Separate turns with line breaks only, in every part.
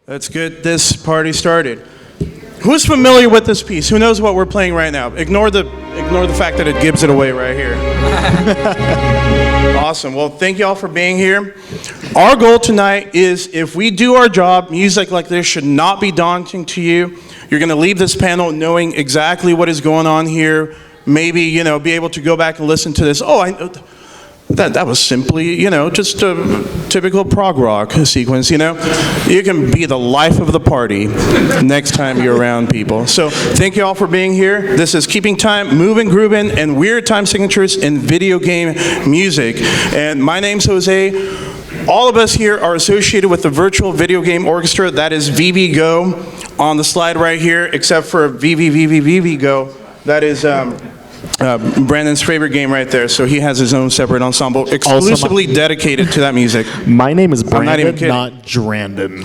Let's get this party started. Who's familiar with this piece? Who knows what we're playing right now? Ignore the fact that it gives it away right here. Awesome. Well, thank you all for being here. Our goal tonight is, if we do our job, music like this should not be daunting to you. You're going to leave this panel knowing exactly what is going on here. Maybe, be able to go back and listen to this. Oh, that was simply, just a typical prog rock sequence, You can be the life of the party next time you're around people. So thank you all for being here. This is Keeping Time, Movin, Groovin, and Weird Time Signatures in Video Game Music. And my name's Jose. All of us here are associated with the Virtual Video Game Orchestra. That is VVGO on the slide right here, except for VVVVVGO. That is Brandon's favorite game right there, so he has his own separate ensemble exclusively dedicated to that music.
My name is Brandon, not Drandon.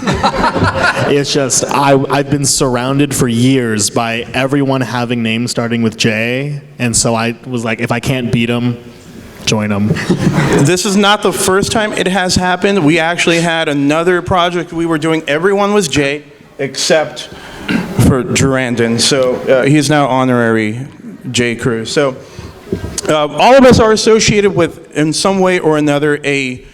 It's just, I've been surrounded for years by everyone having names starting with J, and so I was like, if I can't beat them, join them.
This is not the first time it has happened. We actually had another project we were doing, everyone was J, except for Drandon, so he's now honorary J. Crew. So all of us are associated with, in some way or another, a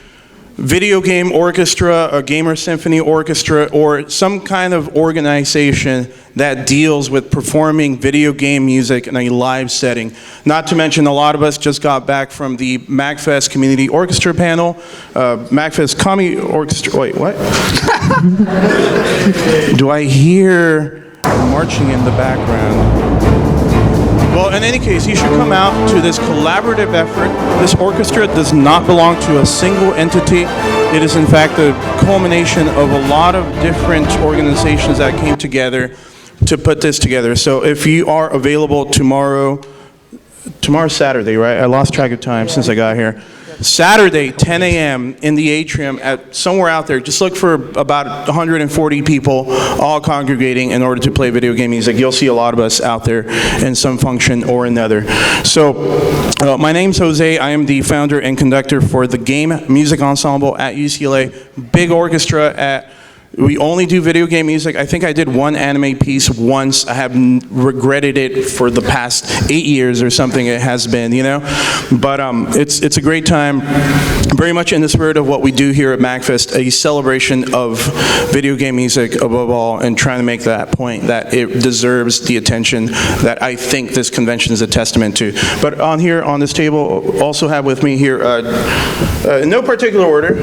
video game orchestra, a gamer symphony orchestra, or some kind of organization that deals with performing video game music in a live setting. Not to mention, a lot of us just got back from the MAGFest Community Orchestra panel. MAGFest Community Orchestra, wait, what? Do I hear marching in the background? Well, in any case, you should come out to this collaborative effort. This orchestra does not belong to a single entity. It is, in fact, the culmination of a lot of different organizations that came together to put this together. So if you are available tomorrow's Saturday, right? I lost track of time since I got here. Saturday, 10 a.m. in the atrium at somewhere out there. Just look for about 140 people all congregating in order to play video game music. You'll see a lot of us out there in some function or another. So my name's Jose. I am the founder and conductor for the Game Music Ensemble at UCLA. Big orchestra we only do video game music. I think I did one anime piece once. I have regretted it for the past 8 years or something it has been, But it's a great time, very much in the spirit of what we do here at MAGFest, a celebration of video game music above all, and trying to make that point that it deserves the attention that I think this convention is a testament to. But on this table, also have with me here, in no particular order.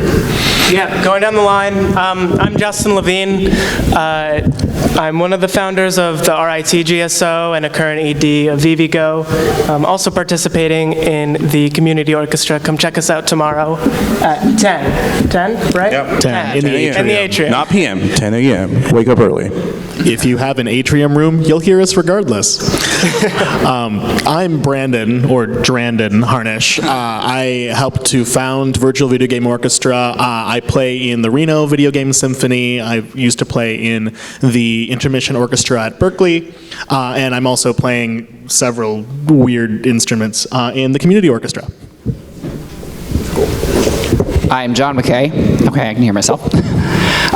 Yeah, going down the line, I'm Justin Levine. I'm one of the founders of the RIT GSO and a current ED of VVGO. I'm also participating in the community orchestra. Come check us out tomorrow at 10. 10, right?
Yep.
10.
In the atrium.
Not PM, 10 a.m. Wake up early.
If you have an atrium room, you'll hear us regardless. I'm Brandon, or Drandon Harnish. I helped to found Virtual Video Game Orchestra. I play in the Reno Video Game Symphony. I used to play in the Intermission Orchestra at Berkeley. And I'm also playing several weird instruments in the Community Orchestra.
I'm John McKay. Okay, I can hear myself.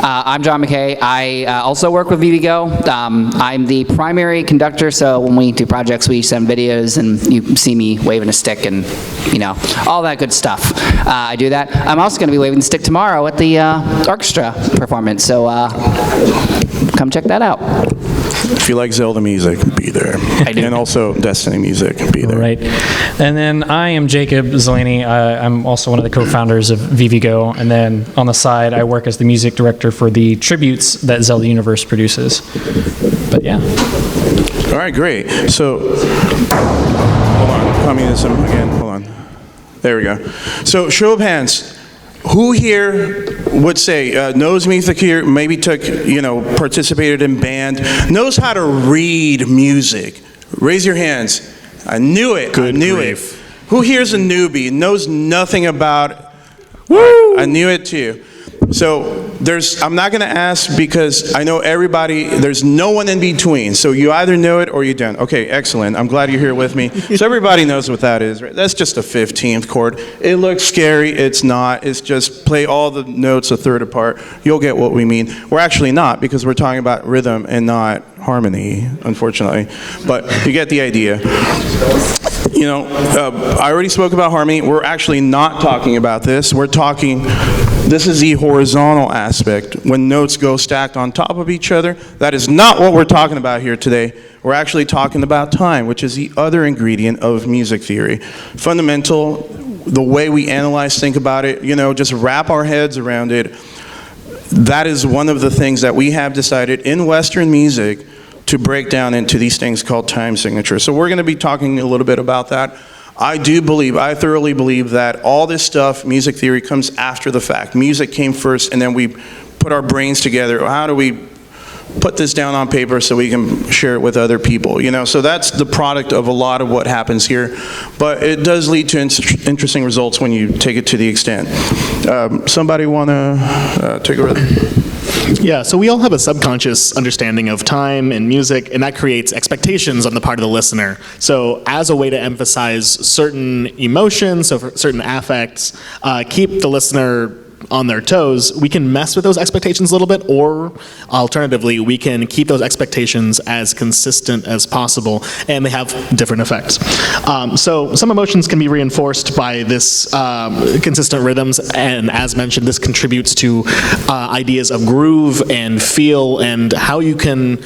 I'm John McKay. I also work with VVGO. I'm the primary conductor, so when we do projects, we send videos, and you see me waving a stick and, all that good stuff. I do that. I'm also going to be waving the stick tomorrow at the orchestra performance, so come check that out.
If you like Zelda music, be there.
I do.
And also Destiny music, be there.
Right. And then I am Jacob Zelani. I'm also one of the co-founders of VVGO. And then on the side, I work as the music director for the tributes that Zelda Universe produces. But yeah.
All right, great. So, hold on. Communism again. Hold on. There we go. So, show of hands. Who here would say, knows music here, maybe took, participated in band, knows how to read music? Raise your hands. I knew it.
Good
I knew
grief.
it. Who here's a newbie, knows nothing about it? Woo! I knew it too. So I'm not going to ask because I know everybody, there's no one in between. So you either know it or you don't. Okay, excellent. I'm glad you're here with me. So everybody knows what that is, right? That's just a 15th chord. It looks scary. It's not. It's just play all the notes a third apart. You'll get what we mean. We're actually not, because we're talking about rhythm and not harmony, unfortunately. But you get the idea. You know, I already spoke about harmony. We're actually not talking about this. We're talking, this is the horizontal aspect. When notes go stacked on top of each other, that is not what we're talking about here today. We're actually talking about time, which is the other ingredient of music theory. Fundamental, the way we analyze, think about it, you know, just wrap our heads around it. That is one of the things that we have decided in Western music to break down into these things called time signatures. So we're going to be talking a little bit about that. I thoroughly believe that all this stuff, music theory, comes after the fact. Music came first, and then we put our brains together. How do we put this down on paper so we can share it with other people? You know, so that's the product of a lot of what happens here. But it does lead to interesting results when you take it to the extent. Somebody want to take over?
Yeah, so we all have a subconscious understanding of time and music, and that creates expectations on the part of the listener. So as a way to emphasize certain emotions, so for certain affects, keep the listener on their toes, we can mess with those expectations a little bit, or alternatively, we can keep those expectations as consistent as possible, and they have different effects. So some emotions can be reinforced by this consistent rhythms, and as mentioned, this contributes to ideas of groove and feel and how you can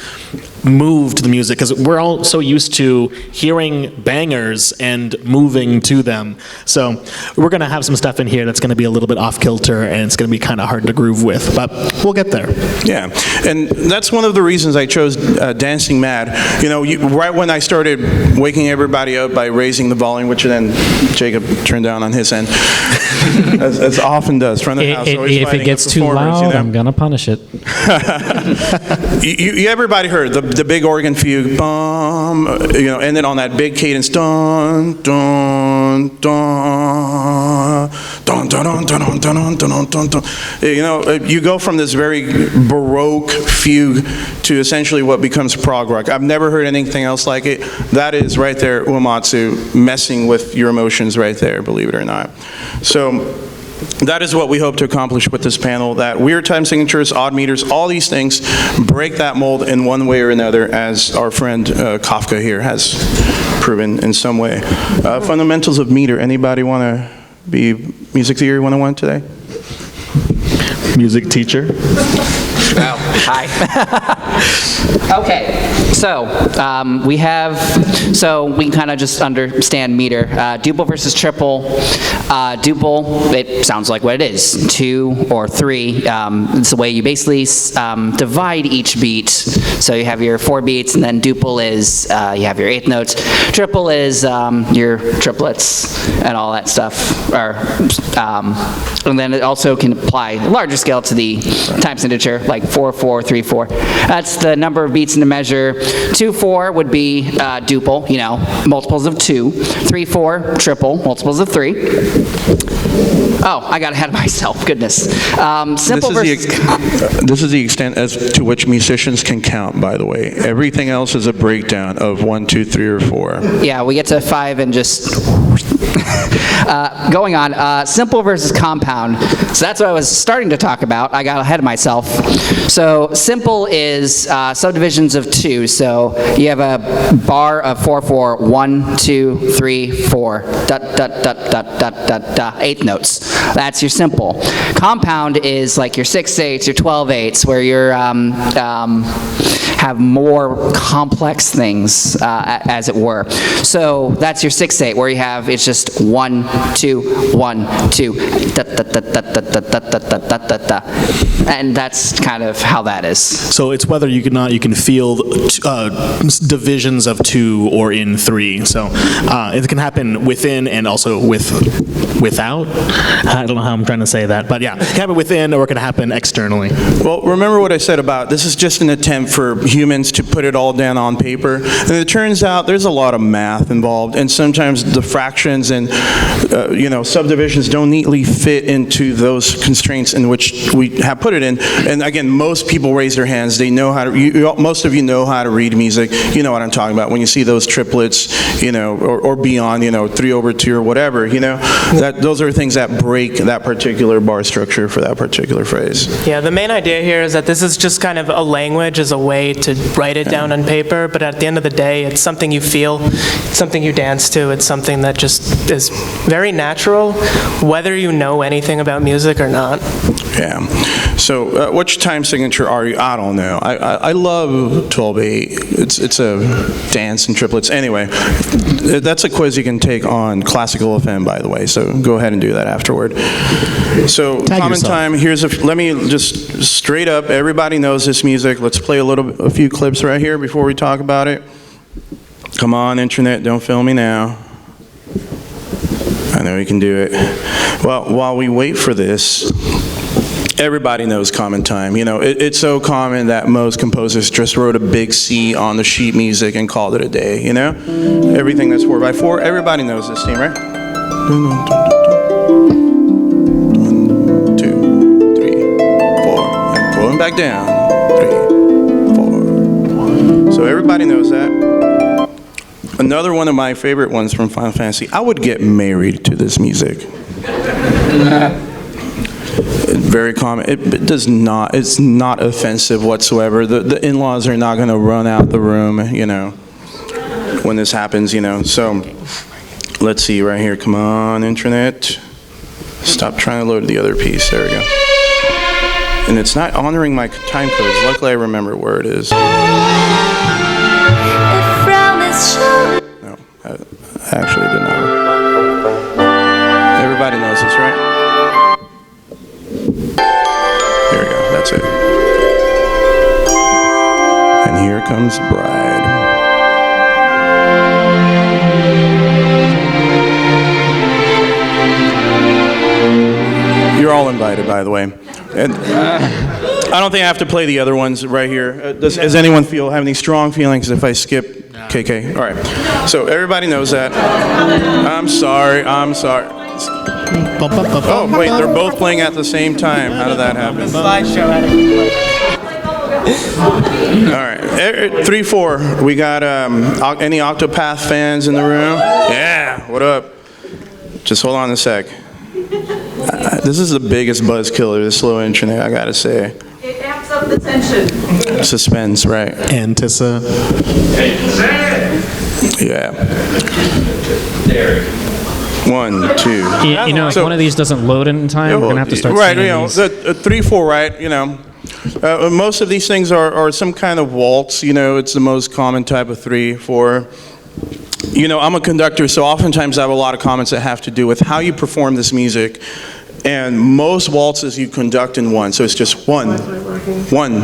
move to the music, because we're all so used to hearing bangers and moving to them. So we're going to have some stuff in here that's going to be a little bit off kilter, and it's going to be kind of hard to groove with, but we'll get there.
Yeah, and that's one of the reasons I chose Dancing Mad. You know, right when I started waking everybody up by raising the volume, which then Jacob turned down on his end, as often does. Front of the house, always
If it gets too
performers,
loud,
you know?
I'm going to punish it.
Everybody heard the big organ fugue, you know, ended on that big cadence, dun dun dun dun dun dun dun dun dun dun dun. You know, you go from this very baroque fugue to essentially what becomes prog rock. I've never heard anything else like it. That is right there, uematsu, messing with your emotions right there, believe it or not. So that is what we hope to accomplish with this panel, that weird time signatures, odd meters, all these things break that mold in one way or another, as our friend Kafka here has proven in some way. Fundamentals of meter. Anybody want to be Music Theory 101 today?
Music teacher.
Oh, hi. Okay, so we can kind of just understand meter. Duple versus triple. Duple, it sounds like what it is, 2 or 3. It's the way you basically divide each beat. So you have your 4 beats, and then duple is you have your 8th notes. Triple is your triplets and all that stuff. And then it also can apply a larger scale to the time signature, like 4/4, 3/4. That's the number of beats in the measure. 2/4 would be duple, you know, multiples of 2. 3/4, triple, multiples of 3. Oh, I got ahead of myself. Goodness. Simple versus.
This is the extent as to which musicians can count, by the way. Everything else is a breakdown of 1, 2, 3, or 4.
Yeah, we get to 5 and just. Going on, simple versus compound. So that's what I was starting to talk about. I got ahead of myself. So simple is subdivisions of 2. So you have a bar of 4/4, 1, 2, 3, 4, dot, dot, dot, dot, dot, dot, dot, 8th notes. That's your simple. Compound is like your 6/8, your 12/8, where you're have more complex things, as it were. So that's your 6/8, where you have, it's just 1, 2, 1, 2, da, da, da, da, da, da, da, da, da, da, da. And that's kind of how that is.
So it's whether you can feel divisions of 2 or in 3. So it can happen within and also without. I don't know how I'm trying to say that, but yeah, it can happen within or it can happen externally.
Well, remember what I said about this is just an attempt for for humans to put it all down on paper. And it turns out there's a lot of math involved, and sometimes the fractions and subdivisions don't neatly fit into those constraints in which we have put it in. And again, most people raise their hands. They know how to. Most of you know how to read music. You know what I'm talking about when you see those triplets, or beyond, 3/2 or whatever. That those are things that break that particular bar structure for that particular phrase.
Yeah, the main idea here is that this is just kind of a language as a way to write it down on paper, but at the end of the day, it's something you feel, it's something you dance to, it's something that just is very natural, whether you know anything about music or not.
Yeah. So which time signature are you? I don't know. I love 12/8. It's a dance in triplets. Anyway, that's a quiz you can take on Classical FM, by the way, so go ahead and do that afterward. So common time, let me just straight up, everybody knows this music. Let's play a few clips right here before we talk about it. Come on, internet, don't film me now. I know you can do it. Well, while we wait for this, everybody knows common time. It's so common that most composers just wrote a big C on the sheet music and called it a day, Everything that's 4/4, everybody knows this theme, right? 1, 2, 3, 4, and pulling back down, 3, 4. So everybody knows that. Another one of my favorite ones from Final Fantasy, I would get married to this music. Very common. It's not offensive whatsoever. The in-laws are not going to run out the room, when this happens, So let's see right here. Come on, internet. Stop trying to load the other piece. There we go. And it's not honoring my time codes. Luckily, I remember where it is. No, I actually did not. Everybody knows this, right? There we go, that's it. And here comes the bride. You're all invited, by the way. And I don't think I have to play the other ones right here. Does anyone have any strong feelings if I skip KK? All right. So everybody knows that. I'm sorry. Oh, wait, they're both playing at the same time. How did that happen?
Slideshow.
All right, 3/4. We got any Octopath fans in the room? Yeah, what up? Just hold on a sec. This is the biggest buzz killer, this slow internet, I gotta say.
It amps up the tension.
Suspense, right?
Antissa.
Yeah. 1, 2.
If one of these doesn't load in time, we're gonna have to start.
Right, the 3/4, right? Most of these things are some kind of waltz. It's the most common type of 3/4. I'm a conductor, so oftentimes I have a lot of comments that have to do with how you perform this music. And most waltzes you conduct in one, so it's just 1, 1,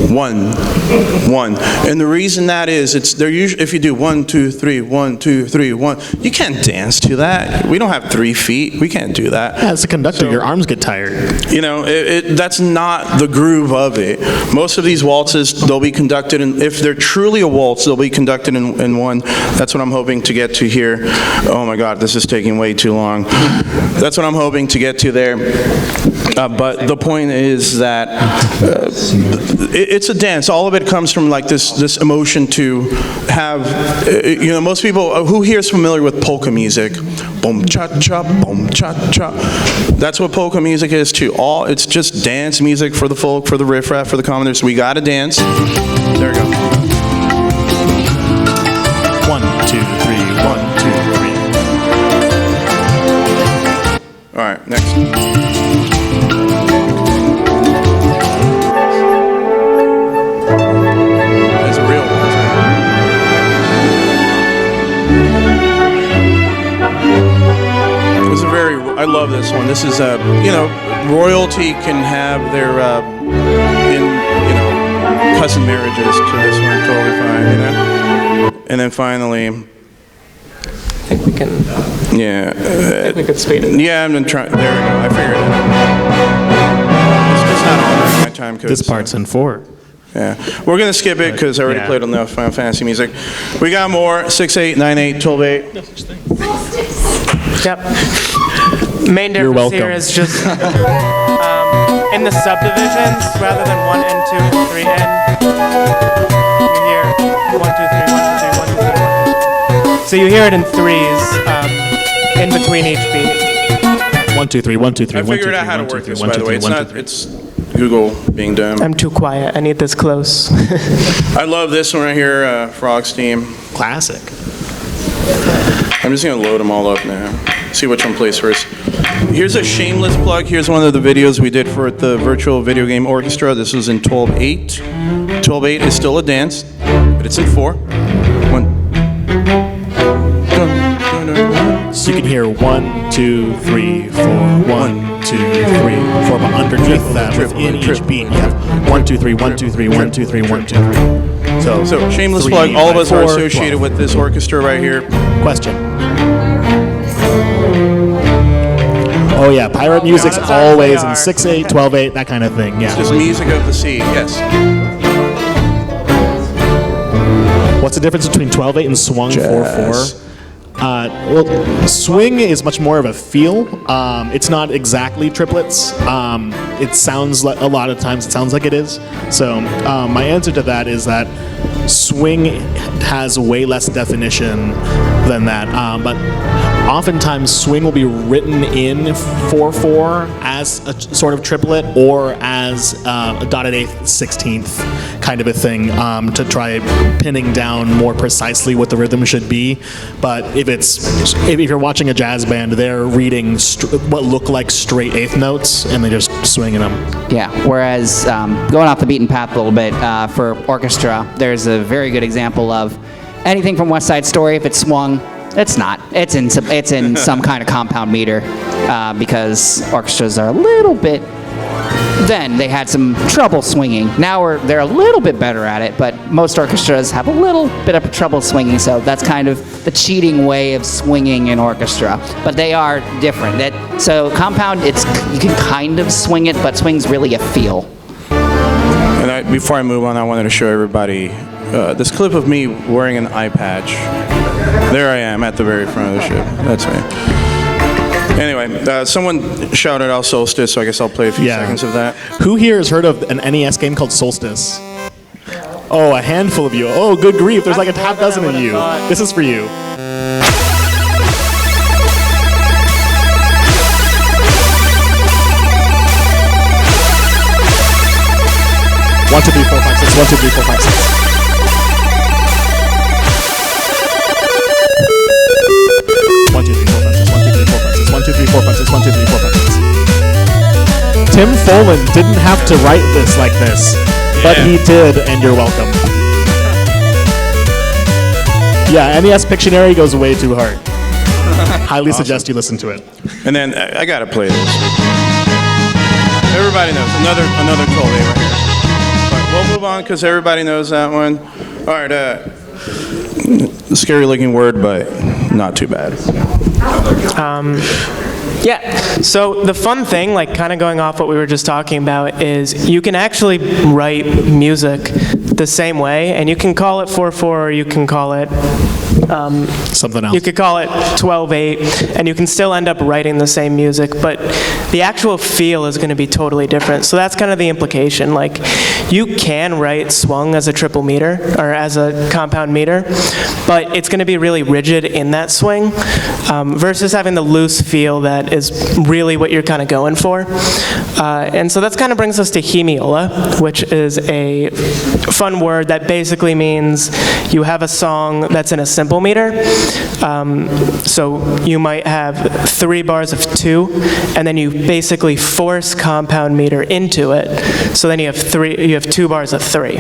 1, 1. And the reason that is, they're usually, if you do 1, 2, 3, 1, 2, 3, 1, you can't dance to that. We don't have 3 feet. We can't do that.
Yeah, as a conductor, your arms get tired.
That's not the groove of it. Most of these waltzes, they'll be conducted if they're truly a waltz, they'll be conducted in one. That's what I'm hoping to get to here. Oh my God, this is taking way too long. That's what I'm hoping to get to there. But the point is that it's a dance. All of it comes from like this emotion to have, most people, who here is familiar with polka music? Boom, cha-cha, boom, cha-cha. That's what polka music is too. It's just dance music for the folk, for the riffraff, for the commoners. We gotta dance. There we go.
1, 2, 3, 1, 2, 3.
All right, next. That's a real one. I love this one. This is royalty can have their cousin marriages to this one, totally fine, And then finally,
I think we can.
Yeah.
I think we could speed it.
Yeah, I'm gonna try. There we go. I figured it out. It's just not on my time code.
This part's in 4.
Yeah, we're gonna skip it because I already
Yeah.
played enough Final Fantasy music. We got more 6/8, 9/8, 12/8.
Yep. Main difference
welcome.
here is just in the subdivisions, rather than 1 and 2 and 3 and you hear 1, 2, 3, 1, 2, 3, 1, 2, 3, 1, 2, 3. So you hear it in threes in between each beat.
1, 2, 3, 1, 2, 3,
I
1, 2,
figured
3,
out how to
1, 2,
work
3,
this,
1,
by
2,
the
3,
way. It's
1, 2,
not.
3.
It's Google being dumb.
I'm too quiet. I need this close.
I love this one right here, Frog's Team.
Classic.
I'm just gonna load them all up now. See which one plays first. Here's a shameless plug. Here's one of the videos we did for the Virtual Video Game Orchestra. This was in 12/8. 12/8 is still a dance, but it's in 4. 1.
So you can hear 1, 2, 3, 4, 1, 2, 3, 4, but underneath that, within each beat, you have 1, 2, 3, 1, 2, 3, 1, 2, 3, 1, 2, 3.
So shameless
3
plug. All of
by
us are
4,
associated
12.
with this orchestra right here.
Question. Oh yeah, pirate music's
Odds are
always
they
in
are.
6/8, 12/8, that kind of thing. Yeah.
Just music of the sea. Yes.
What's the difference between 12/8 and swung 4/4? Well, swing is much more of a feel. It's not exactly triplets. It sounds like a lot of times it sounds like it is. So my answer to that is that swing has way less definition than that. But oftentimes swing will be written in 4/4 as a sort of triplet or as a dotted eighth, 16th kind of a thing to try pinning down more precisely what the rhythm should be. But if you're watching a jazz band, they're reading what look like straight eighth notes and they're just swinging them.
Yeah, whereas going off the beaten path a little bit, for orchestra, there's a very good example of anything from West Side Story. If it's swung, it's not. It's in some kind of compound meter because orchestras are a little bit. Then they had some trouble swinging. Now they're a little bit better at it, but most orchestras have a little bit of trouble swinging. So that's kind of the cheating way of swinging in orchestra. But they are different. So compound, you can kind of swing it, but swing's really a feel.
And before I move on, I wanted to show everybody this clip of me wearing an eye patch. There I am at the very front of the ship. That's me. Anyway, someone shouted out Solstice, so I guess I'll play a few seconds of that.
Who here has heard of an NES game called Solstice? Oh, a handful of you. Oh, good grief. There's like a half dozen of you. This is for you. 1, 2, 3, 4, 5, 6. 1, 2, 3, 4, 5, 6. 1, 2, 3, 4, 5, 6. 1, 2, 3, 4, 5, 6. 1, 2, 3, 4, 5, 6. 1, 2, 3, 4, 5, 6. Tim Follin didn't have to write this like this, but he did, and you're welcome. Yeah, NES Pictionary goes way too hard. Highly suggest you listen to it.
And then I gotta play this. Everybody knows another 12 right here. But we'll move on because everybody knows that one. All right, scary looking word, but not too bad.
Yeah, so the fun thing, like kind of going off what we were just talking about, is you can actually write music the same way, and you can call it 4/4, or you can call it
something else.
You could call it 12/8, and you can still end up writing the same music, but the actual feel is going to be totally different. So that's kind of the implication. Like, you can write swung as a triple meter or as a compound meter, but it's going to be really rigid in that swing versus having the loose feel that is really what you're kind of going for. And so that kind of brings us to hemiola, which is a fun word that basically means you have a song that's in a simple meter. So you might have 3 bars of 2, and then you basically force compound meter into it. So then you have 2 bars of 3.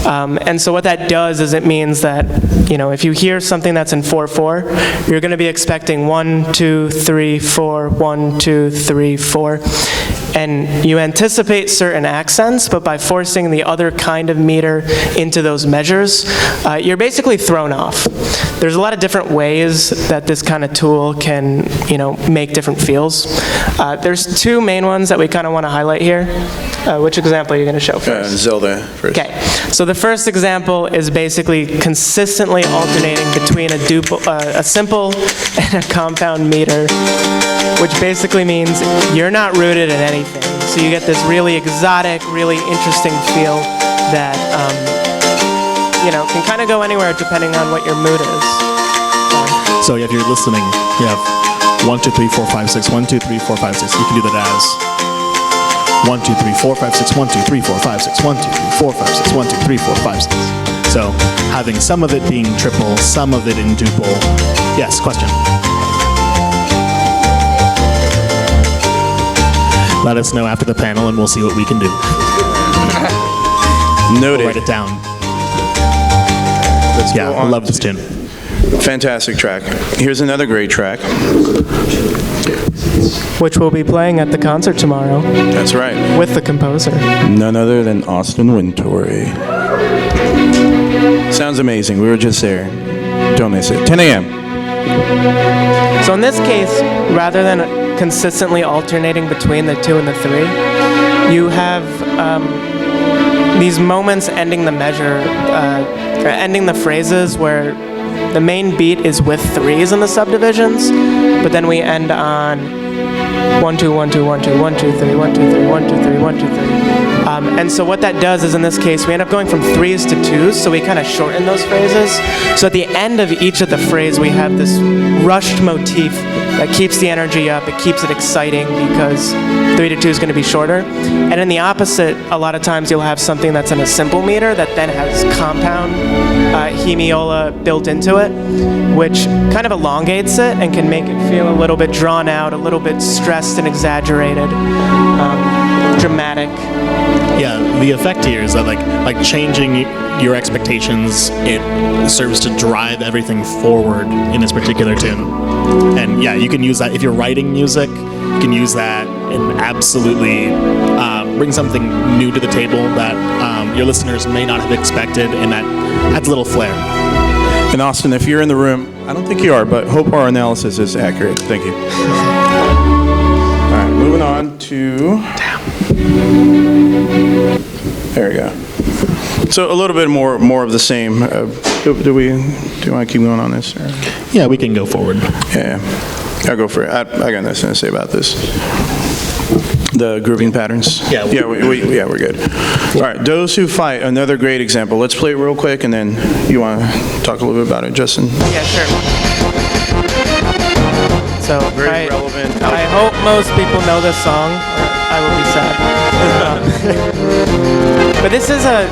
And so what that does is it means that, if you hear something that's in 4/4, you're going to be expecting 1, 2, 3, 4, 1, 2, 3, 4. and you anticipate certain accents, but by forcing the other kind of meter into those measures, you're basically thrown off. There's a lot of different ways that this kind of tool can, make different feels. There's two main ones that we kind of want to highlight here. Which example are you going to show first?
Zelda first.
Okay, so the first example is basically consistently alternating between a simple and a compound meter, which basically means you're not rooted in anything. So you get this really exotic, really interesting feel that, can kind of go anywhere depending on what your mood is.
So if you're listening, you have 1, 2, 3, 4, 5, 6, 1, 2, 3, 4, 5, 6. You can do that as 1, 2, 3, 4, 5, 6, 1, 2, 3, 4, 5, 6, 1, 2, 3, 4, 5, 6, 1, 2, 3, 4, 5, 6. So having some of it being triple, some of it in duple. Yes, question. Let us know after the panel and we'll see what we can do.
Noted.
We'll write it down.
Let's
Yeah,
go
I
on
love this tune.
Fantastic track. Here's another great track.
Which we'll be playing at the concert tomorrow
That's right.
with the composer.
None other than Austin Wintory. Sounds amazing. We were just there. Don't miss it. 10 a.m.
So in this case, rather than consistently alternating between the 2 and the 3, you have these moments ending the measure, or ending the phrases where the main beat is with 3s in the subdivisions, but then we end on 1, 2, 1, 2, 1, 2, 1, 2, 3, 1, 2, 3, 1, 2, 3, 1, 2, 3. And so what that does is, in this case, we end up going from 3s to 2s, so we kind of shorten those phrases. So at the end of each of the phrase, we have this rushed motif that keeps the energy up, it keeps it exciting because 3 to 2 is going to be shorter. And in the opposite, a lot of times you'll have something that's in a simple meter that then has compound hemiola built into it, which kind of elongates it and can make it feel a little bit drawn out, a little bit stressed and exaggerated, dramatic.
Yeah, the effect here is that like changing your expectations, it serves to drive everything forward in this particular tune. And yeah, you can use that if you're writing music. You can use that and absolutely bring something new to the table that your listeners may not have expected, and that adds a little flair.
And Austin, if you're in the room, I don't think you are, but hope our analysis is accurate. Thank you. All right, moving on to... There we go. So a little bit more of the same. Do you want to keep going on this? Or?
Yeah, we can go forward.
Yeah, I'll go for it. I got nothing to say about this. The grooving patterns?
Yeah.
We're good. All right, Those Who Fight, another great example. Let's play it real quick, and then you want to talk a little bit about it, Justin?
Yeah, sure. So
Very relevant.
I hope most people know this song, or I will be sad. But this is a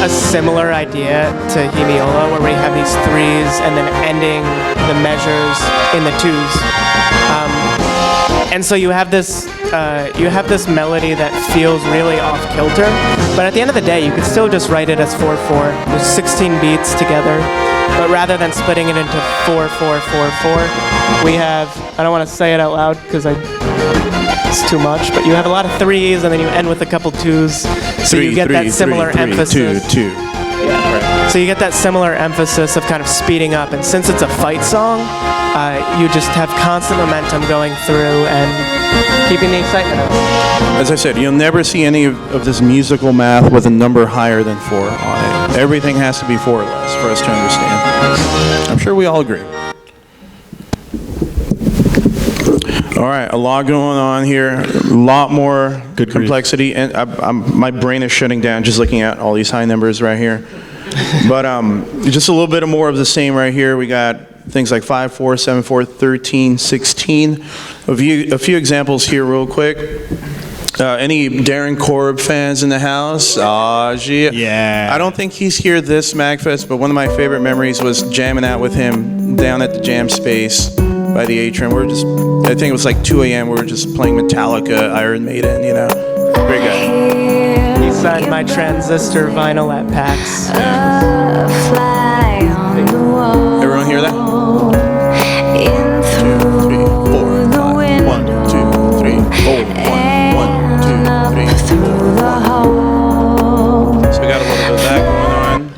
similar idea to hemiola, where we have these 3s and then ending the measures in the 2s. And so you have this melody that feels really off kilter, but at the end of the day, you could still just write it as 4/4. There's 16 beats together, but rather than splitting it into 4/4/4/4, we have, I don't want to say it out loud because it's too much, but you have a lot of 3s and then you end with a couple 2s, so you get that similar emphasis.
2.
Yeah. So you get that similar emphasis of kind of speeding up, and since it's a fight song, you just have constant momentum going through and keeping the excitement up.
As I said, you'll never see any of this musical math with a number higher than 4 on it. Everything has to be 4 or less for us to understand. I'm sure we all agree. All right, a lot going on here, a lot more
Good
complexity, and my brain is shutting down just looking at all these high numbers right here. But just a little bit more of the same right here. We got things like 5/4, 7/4, 13, 16. A few examples here real quick. Any Darren Korb fans in the house?
Yeah.
I don't think he's here this MAGFest, but one of my favorite memories was jamming out with him down at the Jam Space by the atrium. I think it was like 2 a.m. We were just playing Metallica, Iron Maiden, Great guy.
He signed my Transistor vinyl at PAX.
Everyone hear that? 2, 3, 4, 5. 1, 2, 3, 4, 1, 1,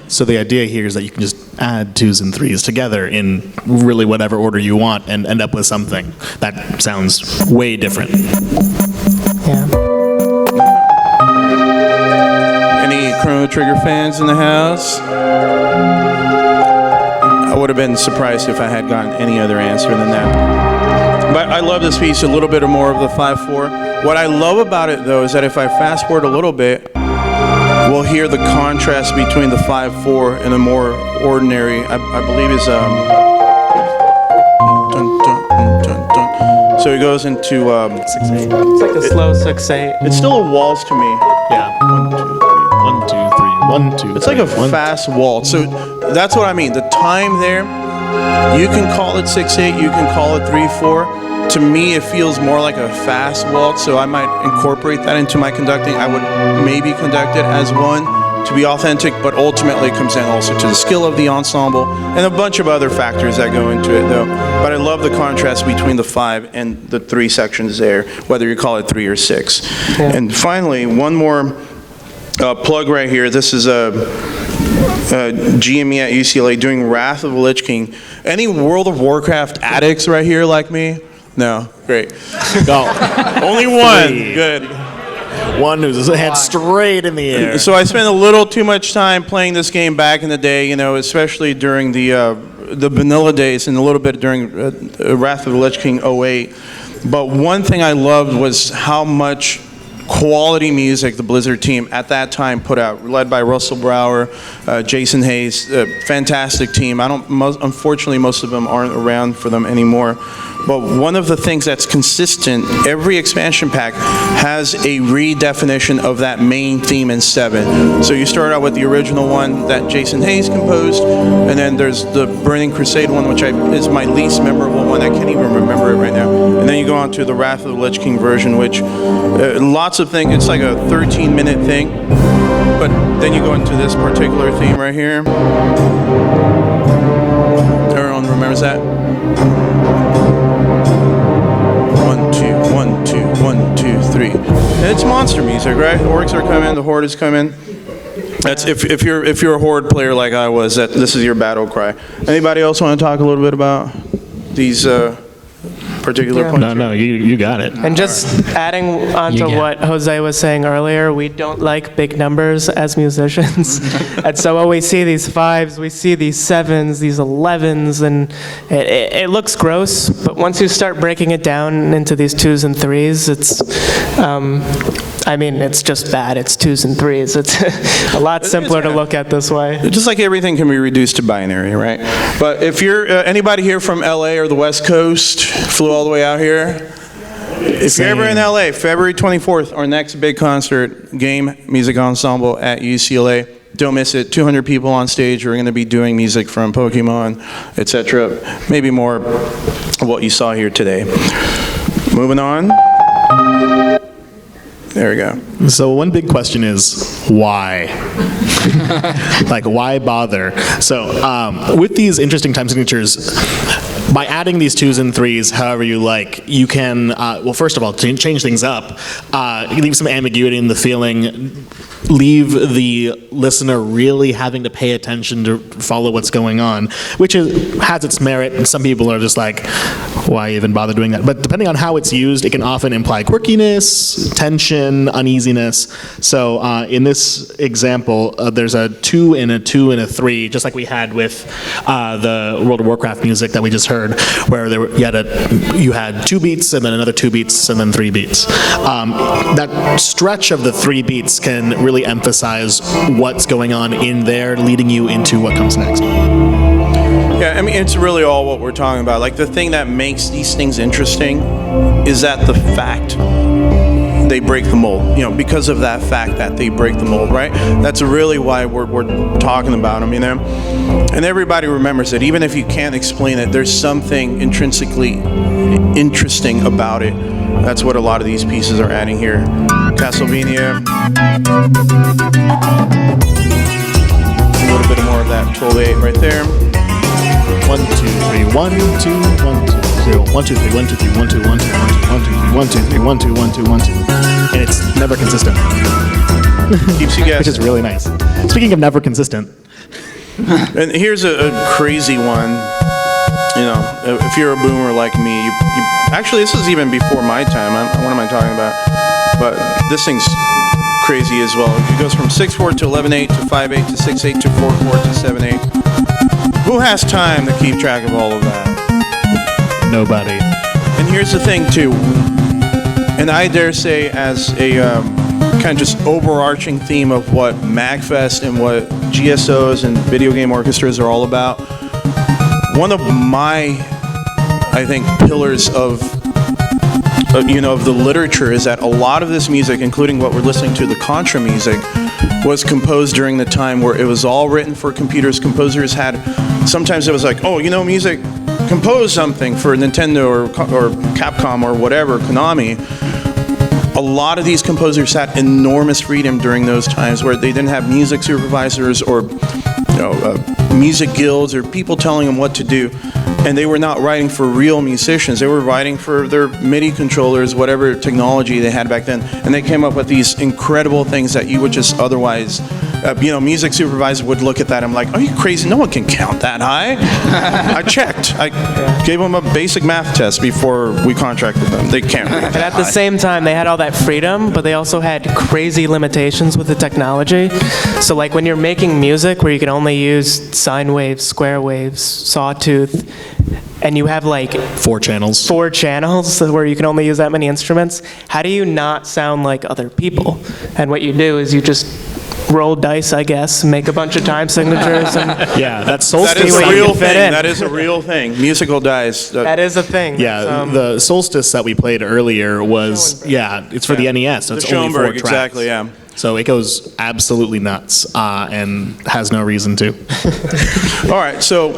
So the idea here is that you can just add 2s and 3s together in really whatever order you want and end up with something that sounds way different.
Yeah.
Any Chrono Trigger fans in the house? I would have been surprised if I had gotten any other answer than that. But I love this piece, a little bit more of the 5/4. What I love about it, though, is that if I fast forward a little bit, we'll hear the contrast between the 5/4 and a more ordinary, I believe is, dun, dun, dun, dun, dun. So he goes into,
6/8. It's like a slow 6/8.
it's still a waltz to me.
Yeah. 1, 2, 3. 1, 2, 3. 1, 2.
It's like a fast waltz. So that's what I mean. The time there, you can call it 6/8, you can call it 3/4. To me, it feels more like a fast waltz, so I might incorporate that into my conducting. I would maybe conduct it as one to be authentic, but ultimately it comes down also to the skill of the ensemble and a bunch of other factors that go into it, though. But I love the contrast between the 5 and the 3 sections there, whether you call it 3 or 6.
Yeah.
And finally, one more plug right here. This is a GME at UCLA doing Wrath of the Lich King. Any World of Warcraft addicts right here like me? No, great.
Go.
Only one.
3.
Good.
One who's his head straight in the air.
So I spent a little too much time playing this game back in the day, you know, especially during the vanilla days and a little bit during Wrath of the Lich King 08. But one thing I loved was how much quality music the Blizzard team at that time put out, led by Russell Brower, Jason Hayes, fantastic team. Unfortunately, most of them aren't around for them anymore. But one of the things that's consistent, every expansion pack has a redefinition of that main theme in 7. So you start out with the original one that Jason Hayes composed, and then there's the Burning Crusade one, which is my least memorable one. I can't even remember it right now. And then you go on to the Wrath of the Lich King version, which lots of things, it's like a 13-minute thing. But then you go into this particular theme right here. Everyone remembers that? 1, 2, 1, 2, 1, 2, 3. And it's monster music, right? The orcs are coming, the horde is coming. That's if you're a horde player like I was, this is your battle cry. Anybody else want to talk a little bit about these particular points?
No, you got it.
And just adding on to what Jose was saying earlier, we don't like big numbers as musicians. And so when we see these 5s, we see these 7s, these 11s, and it looks gross, but once you start breaking it down into these 2s and 3s, it's, it's just bad. It's 2s and 3s. It's a lot simpler to look at this way.
Just like everything can be reduced to binary, right? But if you're anybody here from LA or the West Coast, flew all the way out here. If you're ever in LA, February 24th, our next big concert, Game Music Ensemble at UCLA. Don't miss it. 200 people on stage. We're going to be doing music from Pokemon, etc. Maybe more of what you saw here today. Moving on. There we go.
So one big question is, why? Like, why bother? So with these interesting time signatures, by adding these 2s and 3s, however you like, you can, well, first of all, change things up, leave some ambiguity in the feeling, leave the listener really having to pay attention to follow what's going on, which has its merit, and some people are just like, why even bother doing that? But depending on how it's used, it can often imply quirkiness, tension, uneasiness. So in this example, there's a 2 and a 2 and a 3, just like we had with the World of Warcraft music that we just heard, where you had 2 beats and then another 2 beats and then 3 beats. That stretch of the 3 beats can really emphasize what's going on in there, leading you into what comes next.
Yeah, I mean, it's really all what we're talking about. Like, the thing that makes these things interesting is that the fact they break the mold, because of that fact that they break the mold, right? That's really why we're talking about them, And everybody remembers it. Even if you can't explain it, there's something intrinsically interesting about it. That's what a lot of these pieces are adding here. Castlevania. A little bit more of that 12/8 right there.
1, 2, 3, 1, 2, 1, 2, 0, 1, 2, 3, 1, 2, 3, 1, 2, 1, 2, 1, 2, 1, 2, 3, 1, 2, 1, 2, 1, 2. And it's never consistent.
Keeps you guessing.
Which is really nice. Speaking of never consistent,
And here's a crazy one. You know, if you're a boomer like me, you actually, this is even before my time. What am I talking about? But this thing's crazy as well. It goes from 6/4 to 11/8 to 5/8 to 6/8 to 4/4 to 7/8. Who has time to keep track of all of that?
Nobody.
And here's the thing, too. And I dare say, as a kind of just overarching theme of what MAGFest and what GSOs and video game orchestras are all about, one of my, I think, pillars of the literature is that a lot of this music, including what we're listening to, the Contra music, was composed during the time where it was all written for computers. Composers had, sometimes it was like, oh, music, compose something for Nintendo or Capcom or whatever, Konami. A lot of these composers had enormous freedom during those times where they didn't have music supervisors or music guilds or people telling them what to do. And they were not writing for real musicians. They were writing for their MIDI controllers, whatever technology they had back then. And they came up with these incredible things that you would just otherwise, music supervisor would look at that. I'm like, are you crazy? No one can count that high. I checked. I gave them a basic math test before we contracted them. They can't read that
But at the same time, they had all that freedom, but they also had crazy limitations with the technology. So like when you're making music where you can only use sine waves, square waves, sawtooth, and you have like
4 channels.
4 channels where you can only use that many instruments, how do you not sound like other people? And what you do is you just roll dice, I guess, make a bunch of time signatures. And
Yeah, that's
That
Solstice.
is a
what you
real
can fit
thing.
in.
That is a real thing. Musical dice.
that is a thing.
Yeah, the Solstice that we played earlier was, it's for the NES, so
The
it's only 4
Schoenberg,
tracks.
exactly, yeah.
So it goes absolutely nuts and has no reason to.
All right, so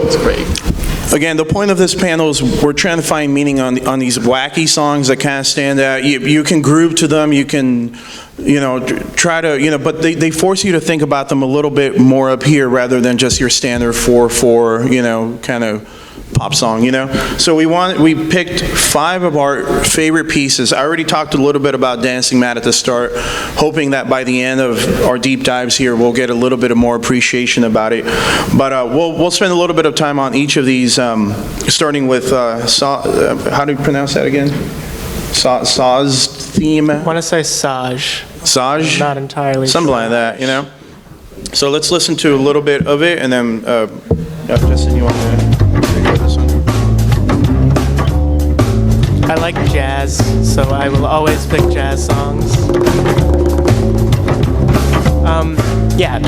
again, the point of this panel is we're trying to find meaning on these wacky songs that kind of stand out. You can groove to them, you can, try to, but they force you to think about them a little bit more up here rather than just your standard 4/4, kind of pop song, So we picked 5 of our favorite pieces. I already talked a little bit about Dancing Mad at the start, hoping that by the end of our deep dives here, we'll get a little bit of more appreciation about it. But we'll spend a little bit of time on each of these, starting with, how do you pronounce that again? Saw's theme?
I want to say Saj.
Saj?
Not entirely
Something
sure.
like that, So let's listen to a little bit of it, and then, Justin, you want to take over this one?
I like jazz, so I will always pick jazz songs.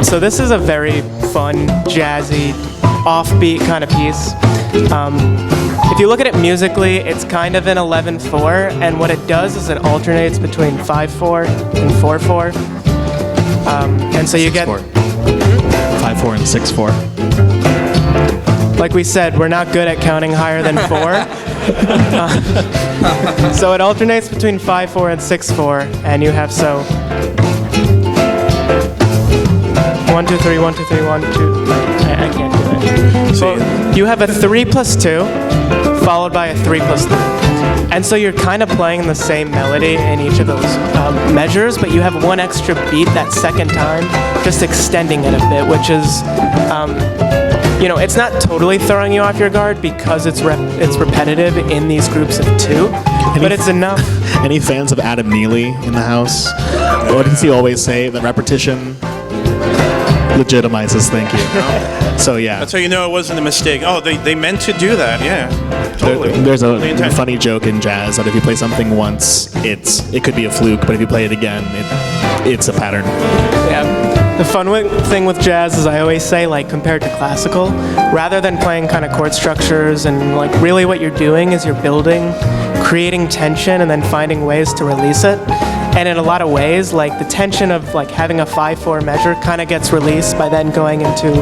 So this is a very fun, jazzy, offbeat kind of piece. If you look at it musically, it's kind of an 11/4, and what it does is it alternates between 5/4 and 4/4. And so you get
5/4 and 6/4.
Like we said, we're not good at counting higher than 4. So it alternates between 5/4 and 6/4, and you have 1, 2, 3, 1, 2, 3, 1, 2. I can't do it. So you have a 3+2, followed by a 3+3. And so you're kind of playing the same melody in each of those measures, but you have one extra beat that second time, just extending it a bit, which is, it's not totally throwing you off your guard because it's repetitive in these groups of 2, but it's enough.
Any fans of Adam Neely in the house? What does he always say? That repetition legitimizes thinking. So yeah.
That's how you know it wasn't a mistake. Oh, they meant to do that, yeah. Totally.
There's a
Intent.
funny joke in jazz that if you play something once, it could be a fluke, but if you play it again, it's a pattern.
Yeah. The fun thing with jazz is I always say, like, compared to classical, rather than playing kind of chord structures and, like, really what you're doing is you're building, creating tension, and then finding ways to release it. And in a lot of ways, like, the tension of, like, having a 5/4 measure kind of gets released by then going into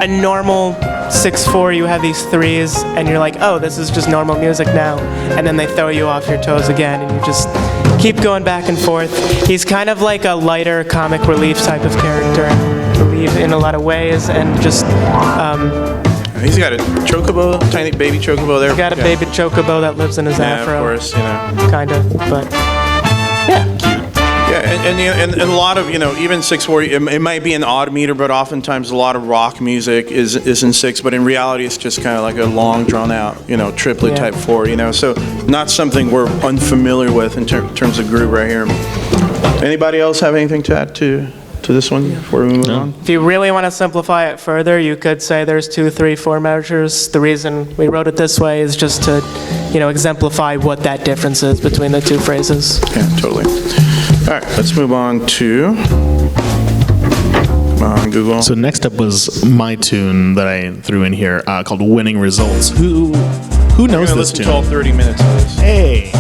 a normal 6/4. You have these 3s, and you're like, oh, this is just normal music now. And then they throw you off your toes again, and you just keep going back and forth. He's kind of like a lighter comic relief type of character, I believe, in a lot of ways, and just
He's got a chocobo, tiny baby chocobo there.
got a baby chocobo that lives in his
Yeah,
afro.
of course,
Kind of, but
Yeah, Yeah, and a lot of, even 6/4, it might be an odd meter, but oftentimes a lot of rock music is in 6, but in reality it's just kind of like a long drawn out, triplet type 4, so not something we're unfamiliar with in terms of groove right here. Anybody else have anything to add to this one before we move on?
If you really want to simplify it further, you could say there's 2, 3, 4 measures. The reason we wrote it this way is just to, exemplify what that difference is between the two phrases.
Yeah, totally. All right, let's move on to, come on, Google.
So next up was my tune that I threw in here called Winning Results. Who knows this
listen
tune?
to all 30 minutes of this.
Hey!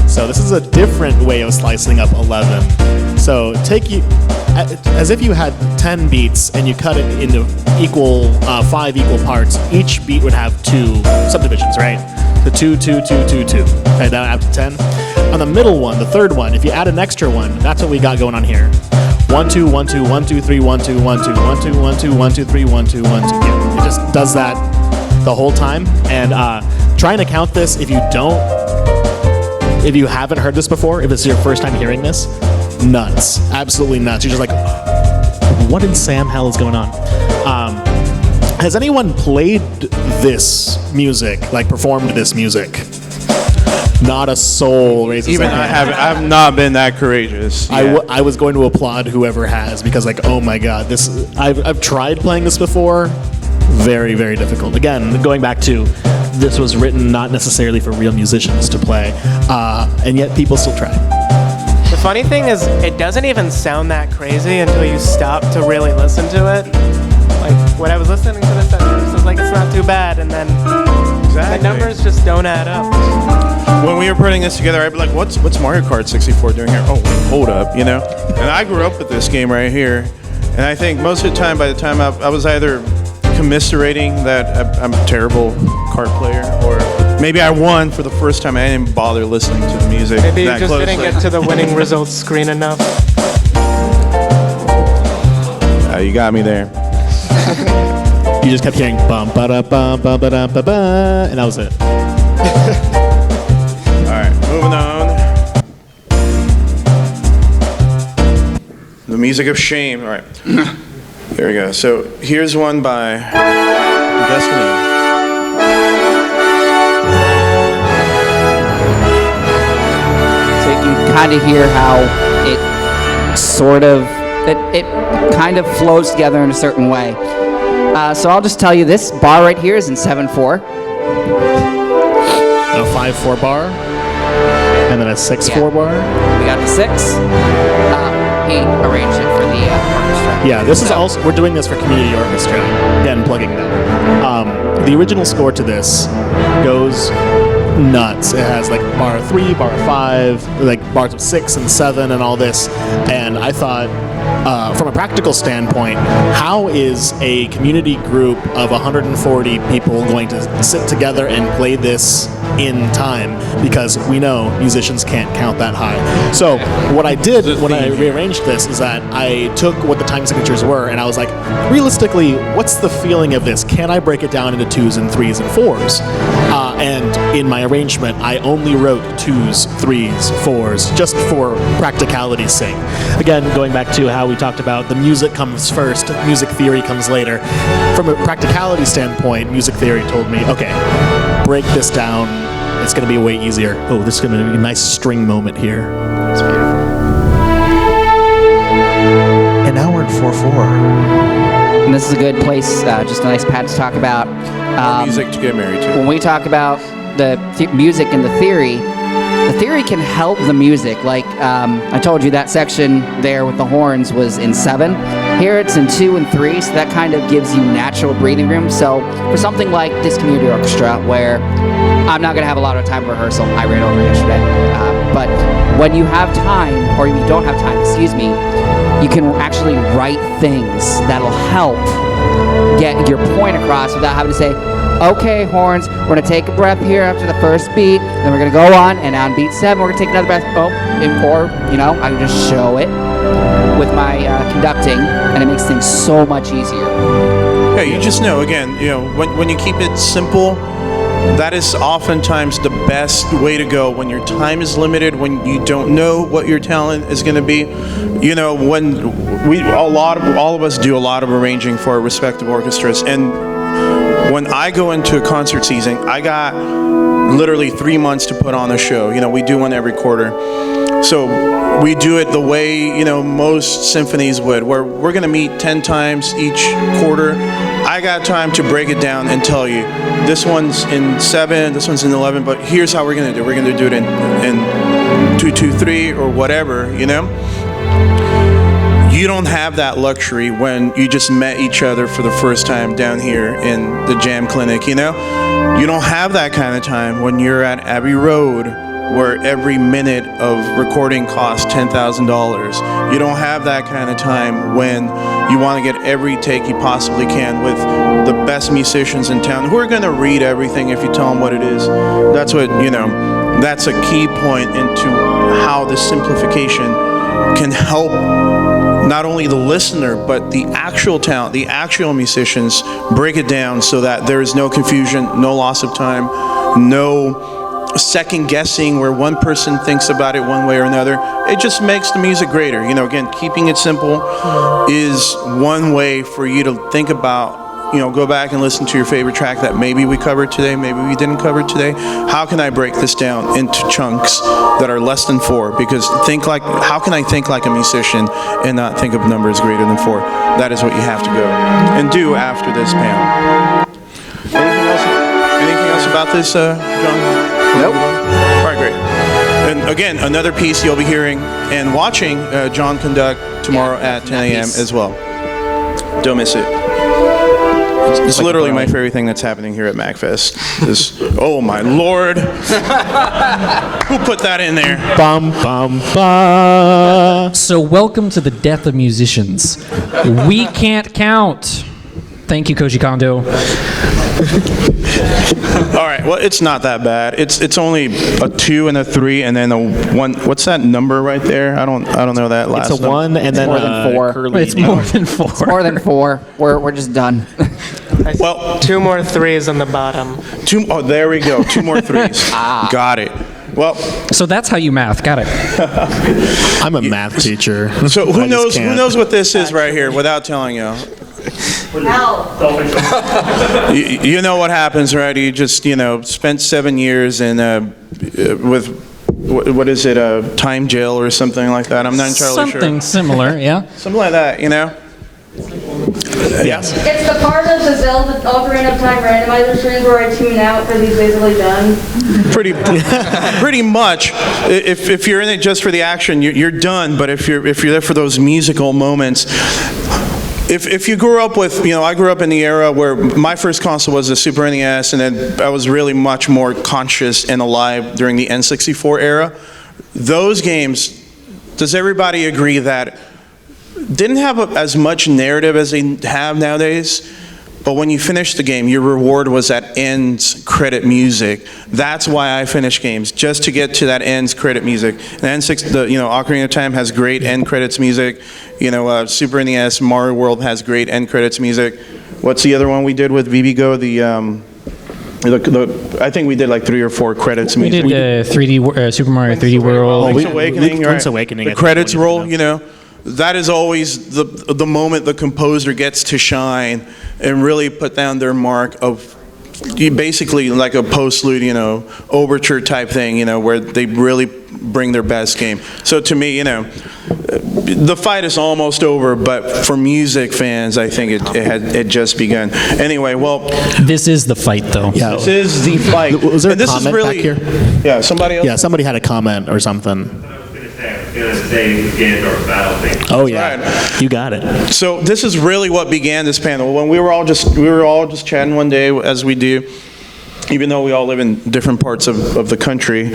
So this is a different way of slicing up 11. So as if you had 10 beats and you cut it into 5 equal parts, each beat would have 2 subdivisions, right? The 2, 2, 2, 2, 2. Okay, now up to 10. On the middle one, the third one, if you add an extra one, that's what we got going on here. 1, 2, 1, 2, 1, 2, 3, 1, 2, 1, 2, 1, 2, 1, 2, 1, 2, 3, 1, 2, 1, 2. Yeah, it just does that the whole time. And trying to count this if you haven't heard this before, if it's your first time hearing this, nuts. Absolutely nuts. You're just like, what in Sam hell is going on? Has anyone played this music, like performed this music? Not a soul raises
Even
their
I
hand.
have not been that courageous. Yeah.
I was going to applaud whoever has, because oh my god, I've tried playing this before. Very, very difficult. Again, going back to, this was written not necessarily for real musicians to play, and yet people still try.
The funny thing is, it doesn't even sound that crazy until you stop to really listen to it. Like, when I was listening to this at first, I was like, it's not too bad, and then the numbers just don't add up.
When we were putting this together, I'd be like, what's Mario Kart 64 doing here? Oh, wait, hold up, And I grew up with this game right here, and I think most of the time, by the time I was either commiserating that I'm a terrible kart player, or maybe I won for the first time. I didn't bother listening to the music.
Maybe you
that
just
closely.
didn't get to the winning results screen enough.
You got me there.
You just kept hearing bum ba da bum ba ba da ba ba, and that was it.
All right, moving on. The music of shame. All right. There we go. So here's one by Destiny.
So you can kind of hear how it it kind of flows together in a certain way. So I'll just tell you, this bar right here is in 7/4.
A 5/4 bar, and then a 6/4 bar.
We got the 6. He arranged it for the orchestra.
Yeah, this is also, we're doing this for community orchestra. Again, plugging that. The original score to this goes nuts. It has like bar 3, bar 5, like bars of 6 and 7 and all this. And I thought, from a practical standpoint, how is a community group of 140 people going to sit together and play this in time? Because we know musicians can't count that high. So what I did when I rearranged this is that I took what the time signatures were, and I was like, realistically, what's the feeling of this? Can I break it down into 2s and 3s and 4s? And in my arrangement, I only wrote 2s, 3s, 4s, just for practicality's sake. Again, going back to how we talked about the music comes first, music theory comes later. From a practicality standpoint, music theory told me, okay, break this down. It's going to be way easier. Oh, this is going to be a nice string moment here. It's beautiful. And now we're in 4/4.
And this is a good place, just a nice pad to talk about.
Music to get married to.
When we talk about the music and the theory can help the music. Like I told you, that section there with the horns was in 7. Here it's in 2 and 3, so that kind of gives you natural breathing room. So for something like this community orchestra, where I'm not going to have a lot of time for rehearsal, I ran over yesterday. But when you have time, or you don't have time, you can actually write things that'll help get your point across without having to say, okay, horns, we're going to take a breath here after the first beat, then we're going to go on, and on beat 7, we're going to take another breath. Or, I can just show it with my conducting, and it makes things so much easier.
Yeah, you just know, again, when you keep it simple, that is oftentimes the best way to go when your time is limited, when you don't know what your talent is going to be. You know, when all of us do a lot of arranging for our respective orchestras, and when I go into a concert season, I got literally 3 months to put on a show. You know, we do one every quarter. So we do it the way, you know, most symphonies would, where we're going to meet 10 times each quarter. I got time to break it down and tell you, this one's in 7, this one's in 11, but here's how we're going to do it. We're going to do it in 2, 2, 3, or whatever, you know? You don't have that luxury when you just met each other for the first time down here in the Jam Clinic, you know? You don't have that kind of time when you're at Abbey Road, where every minute of recording costs $10,000. You don't have that kind of time when you want to get every take you possibly can with the best musicians in town who are going to read everything if you tell them what it is. That's what, you know, that's a key point into how the simplification can help not only the listener, but the actual talent, the actual musicians, break it down so that there is no confusion, no loss of time, no second guessing where one person thinks about it one way or another. It just makes the music greater. You know, again, keeping it simple is one way for you to think about, you know, go back and listen to your favorite track that maybe we covered today, maybe we didn't cover today. How can I break this down into chunks that are less than 4? Because how can I think like a musician and not think of numbers greater than 4? That is what you have to go and do after this panel. Anything else about this, John?
Nope.
All right, great. And again, another piece you'll be hearing and watching John conduct tomorrow at 10 a.m. as well. Don't miss it. It's literally my favorite thing that's happening here at MAGFest. Oh my Lord. Who put that in there?
Bum, bum, bum.
So welcome to the death of musicians. We can't count. Thank you, Koji Kondo.
All right, well, it's not that bad. It's only a 2 and a 3 and then a 1. What's that number right there? I don't know that last
It's a 1 and then
more than 4.
curly.
It's more than 4.
It's more than 4. We're just done.
Well,
2 more 3s on the bottom.
2. Oh, there we go. 2 more 3s. Got it. Well,
So that's how you math. Got it.
I'm a math teacher.
so
I
who
just can't.
knows what this is right here without telling you?
Hell.
You know what happens, right? You just, you know, spent 7 years in with what is it, time jail or something like that. I'm not entirely sure.
Something similar, yeah.
Something like that, you know?
Yes.
It's the part of the Zelda Ocarina of Time randomizer screens where I tune out because he's basically done.
Pretty much. If you're in it just for the action, you're done. But if you're there for those musical moments, if you grew up with, you know, I grew up in the era where my first console was the Super NES, and then I was really much more conscious and alive during the N64 era. Those games, does everybody agree that didn't have as much narrative as they have nowadays? But when you finished the game, your reward was that ends credit music. That's why I finish games, just to get to that ends credit music. And Ocarina of Time has great end credits music. You know, Super NES, Mario World has great end credits music. What's the other one we did with VVGO? I think we did like 3 or 4 credits
We
music.
did 3D Super Mario 3D World.
Link's Awakening, right?
Link's Awakening, I
The
think,
credits
one
roll,
of
you know. That is always the moment the composer gets to shine and really put down their mark of basically like a postlude, you know, overture type thing, you know, where they really bring their best game. So to me, you know, the fight is almost over, but for music fans, I think it had just begun. Anyway, well,
This is the fight, though.
Yeah.
this is the fight.
Was there
And
a
this is
comment
really,
back here?
Yeah, somebody else?
Yeah, somebody had a comment or something.
Say Ganondorf battle thing.
Oh yeah,
right.
you got it.
So this is really what began this panel. When we were all just chatting one day, as we do, even though we all live in different parts of the country,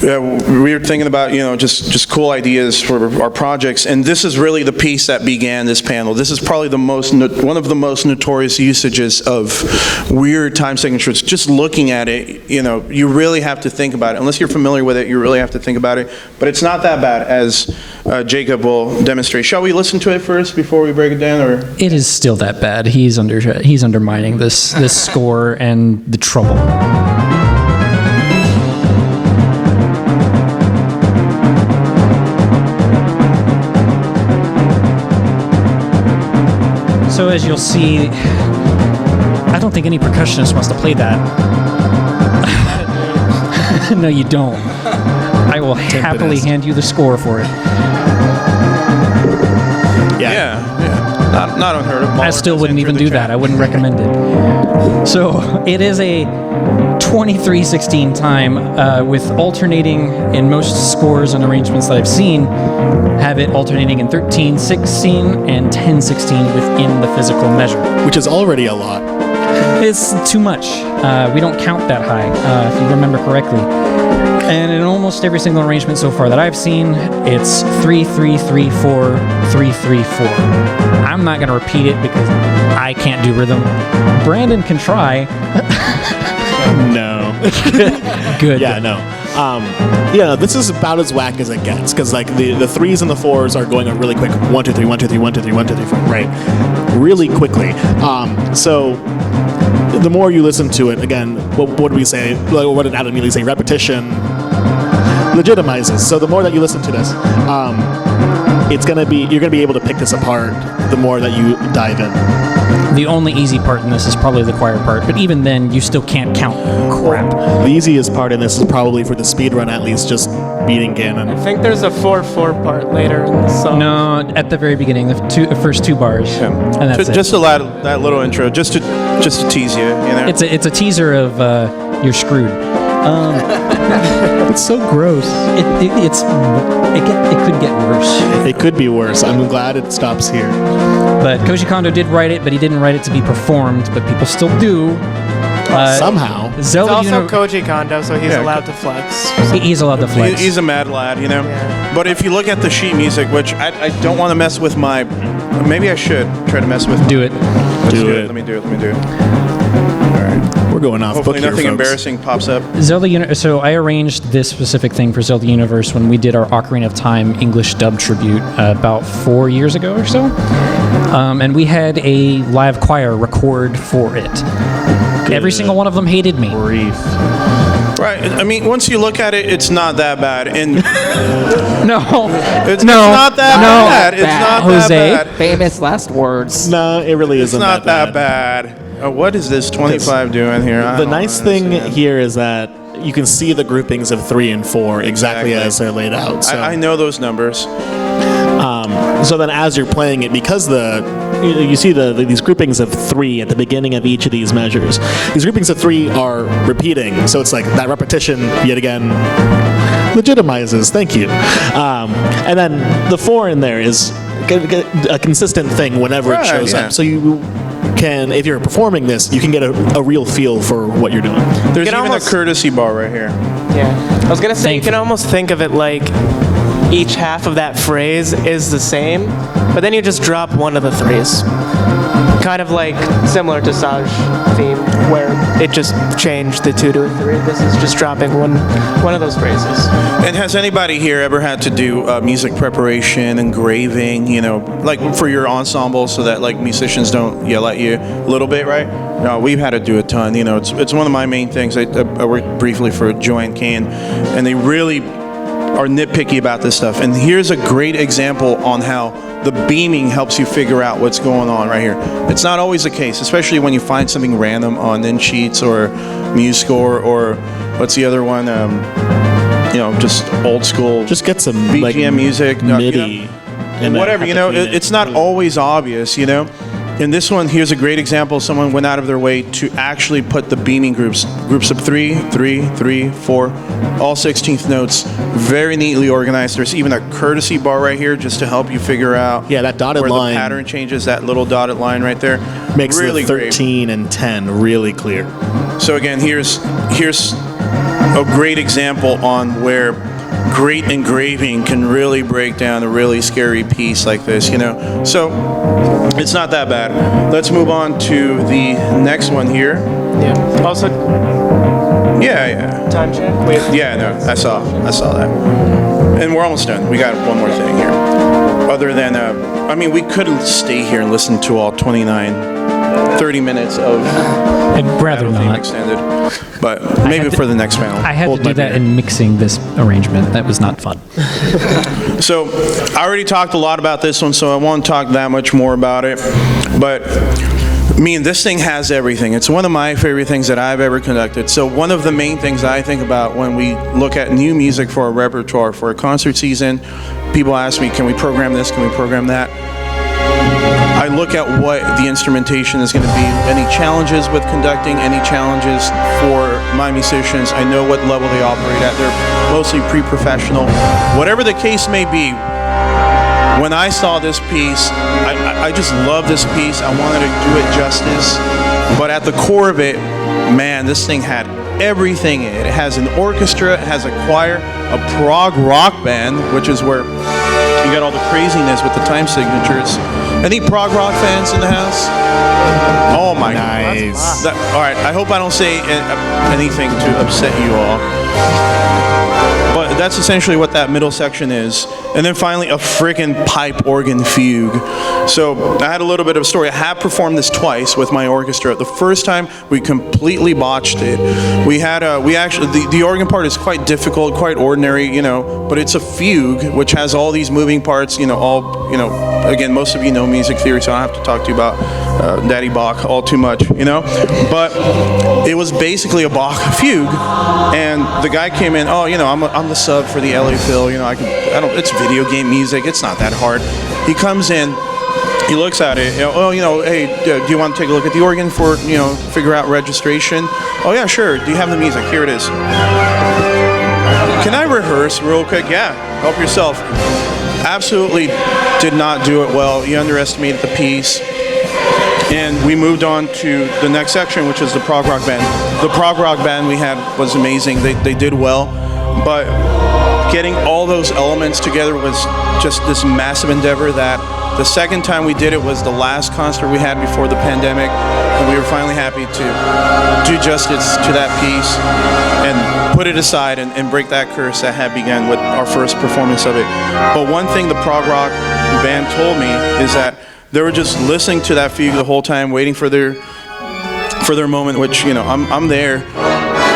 we were thinking about, just cool ideas for our projects, and this is really the piece that began this panel. This is probably one of the most notorious usages of weird time signatures. Just looking at it, you really have to think about it. Unless you're familiar with it, you really have to think about it. But it's not that bad, as Jacob will demonstrate. Shall we listen to it first before we break it down, or?
It is still that bad. He's undermining this score and the trouble. So as you'll see, I don't think any percussionist wants to play that. No, you don't. I will happily hand you the score for it.
Yeah. Not unheard of.
I still wouldn't even do that. I wouldn't recommend it. So it is a 23/16 time with alternating in most scores and arrangements that I've seen, have it alternating in 13/16 and 10/16 within the physical measure.
Which is already a lot.
It's too much. We don't count that high, if you remember correctly. And in almost every single arrangement so far that I've seen, it's 3/3/3/4, 3/3/4. I'm not going to repeat it because I can't do rhythm. Brandon can try.
No.
Good.
Yeah, no. This is about as whack as it gets, because like the threes and the fours are going a really quick 1 2 3 1 2 3 1 2 3 1 2 3 4, right? Really quickly. So the more you listen to it, again, what do we say? Like, what did Adam immediately say? Repetition legitimizes. So the more that you listen to this, you're gonna be able to pick this apart the more that you dive in.
The only easy part in this is probably the choir part, but even then, you still can't count crap.
The easiest part in this is probably for the speed run, at least, just beating Ganon.
I think there's a 4/4 part later in the song.
No, at the very beginning, the first two bars, and that's
Just
it.
that little intro, just to tease you.
It's a teaser of you're screwed.
It's so gross.
It could get worse.
It could be worse. I'm glad it stops here.
But Koji Kondo did write it, but he didn't write it to be performed, but people still do.
Somehow.
It's
Zelda
also Koji Kondo, so he's allowed to flex.
He's allowed to flex.
He's a mad lad,
Yeah.
But if you look at the sheet music, which I don't want to mess with maybe I should try to mess with.
Do it.
Do it.
Let me do it.
We're going off
Hopefully
book here,
nothing
folks.
embarrassing pops up.
So I arranged this specific thing for Zelda Universe when we did our Ocarina of Time English dub tribute about 4 years ago or so. And we had a live choir record for it. Every single one of them hated me.
Right. I mean, once you look at it, it's not that bad. And
No.
it's not that bad. It's
bad.
not
Jose?
that bad.
Famous last words.
No, it really
It's
isn't
not that bad. What is this 25 doing here? I
The
don't
nice thing
understand.
here is that you can see the groupings of 3 and 4 exactly as they're laid out. So,
I know those numbers.
so then as you're playing it, because you see these groupings of 3 at the beginning of each of these measures, these groupings of 3 are repeating. So it's like that repetition yet again legitimizes. Thank you. And then the 4 in there is a consistent thing whenever it shows up. So you can, if you're performing this, you can get a real feel for what you're doing.
There's
can
even
almost-
a courtesy bar right here.
Yeah. I was going to say, you can almost think of it like each half of that phrase is the same, but then you just drop one of the 3s. Kind of like similar to Saj theme, where it just changed the 2 to a 3. This is just dropping one of those phrases.
And has anybody here ever had to do music preparation, engraving, like for your ensemble so that like musicians don't yell at you a little bit, right? No, we've had to do a ton. It's one of my main things. I worked briefly for Joy and Kane, and they really are nitpicky about this stuff. And here's a great example on how the beaming helps you figure out what's going on right here. It's not always the case, especially when you find something random on in sheets or MuseScore or what's the other one? Just old school.
Just get some
BGM
like,
music,
MIDI,
and whatever. It's not always obvious. In this one, here's a great example. Someone went out of their way to actually put the beaming groups of 3, 3, 3, 4, all 16th notes, very neatly organized. There's even a courtesy bar right here just to help you figure out
that dotted
where
line
the pattern changes. That little dotted line right there
makes
really
the 13 and 10 really clear.
So again, here's a great example on where great engraving can really break down a really scary piece like this, you know. So it's not that bad. Let's move on to the next one here.
Yeah. Also,
Yeah.
time check. Wait.
Yeah, no, I saw that. And we're almost done. We got one more thing here. Other than, I mean, we couldn't stay here and listen to all 30 minutes of
I'd rather
Battle Theme
not.
Extended. But maybe for the next panel.
I had
Hold
to do
my
that
beer.
in mixing this arrangement. That was not fun.
So I already talked a lot about this one, so I won't talk that much more about it. But I mean, this thing has everything. It's one of my favorite things that I've ever conducted. So one of the main things I think about when we look at new music for a repertoire for a concert season, people ask me, can we program this? Can we program that? I look at what the instrumentation is going to be. Any challenges with conducting, any challenges for my musicians. I know what level they operate at. They're mostly pre-professional. Whatever the case may be, when I saw this piece, I just love this piece. I wanted to do it justice. But at the core of it, man, this thing had everything in it. It has an orchestra, it has a choir, a prog rock band, which is where you got all the craziness with the time signatures. Any prog rock fans in the house? Oh my
Nice.
God. All right, I hope I don't say anything to upset you all. But that's essentially what that middle section is. And then finally, a frickin' pipe organ fugue. So I had a little bit of a story. I have performed this twice with my orchestra. The first time, we completely botched it. The organ part is quite difficult, quite ordinary, you know, but it's a fugue, which has all these moving parts, again, most of you know music theory, so I don't have to talk to you about Daddy Bach all too much, you know? But it was basically a Bach fugue, and the guy came in, I'm the sub for the LA Phil, it's video game music, it's not that hard. He comes in, he looks at it, hey, do you want to take a look at the organ for, figure out registration? Oh yeah, sure, do you have the music? Here it is. Can I rehearse real quick? Yeah, help yourself. Absolutely did not do it well. You underestimated the piece. And we moved on to the next section, which is the prog rock band. The prog rock band we had was amazing. They did well, but getting all those elements together was just this massive endeavor that the second time we did it was the last concert we had before the pandemic, and we were finally happy to do justice to that piece and put it aside and break that curse that had begun with our first performance of it. But one thing the prog rock band told me is that they were just listening to that fugue the whole time, waiting for their moment, which, I'm there.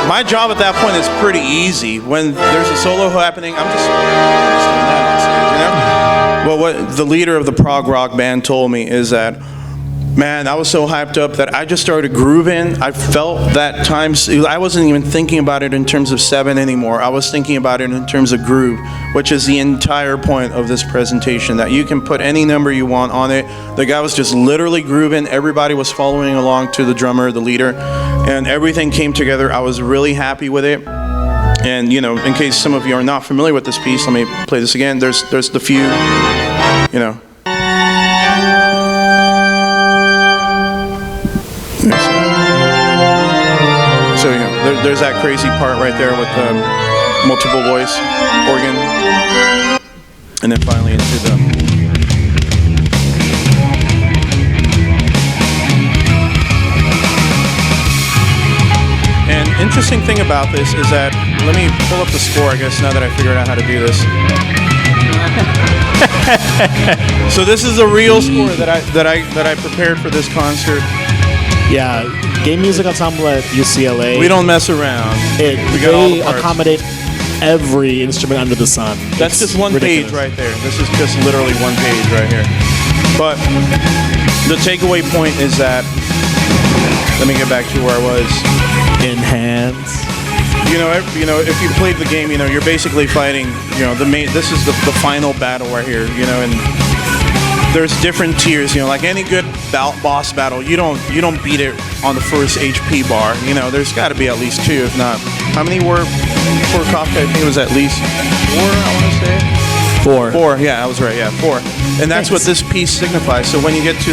My job at that point is pretty easy. When there's a solo happening, I'm just doing that on stage, Well, what the leader of the prog rock band told me is that, man, I was so hyped up that I just started grooving. I felt that time. I wasn't even thinking about it in terms of 7 anymore. I was thinking about it in terms of groove, which is the entire point of this presentation, that you can put any number you want on it. The guy was just literally grooving. Everybody was following along to the drummer, the leader, and everything came together. I was really happy with it. And, in case some of you are not familiar with this piece, let me play this again. There's the fugue, So, there's that crazy part right there with the multiple voice organ. And then finally into the... And interesting thing about this is that, let me pull up the score, I guess, now that I figured out how to do this. So this is a real score that I prepared for this concert.
Yeah, game music ensemble at UCLA.
We don't mess around. We got all the
They
parts.
accommodate every instrument under the sun.
That's
It's
just one
ridiculous.
page right there. This is just literally one page right here. But the takeaway point is that, let me get back to where I was.
Enhance.
If you played the game, you're basically fighting, this is the final battle right here, and there's different tiers, like any good boss battle, you don't beat it on the first HP bar, there's got to be at least 2, if not. How many were for Kafka? I think it was at least 4, I want to say.
4.
4, yeah, I was right, yeah, 4. And that's what this piece signifies. So when you get to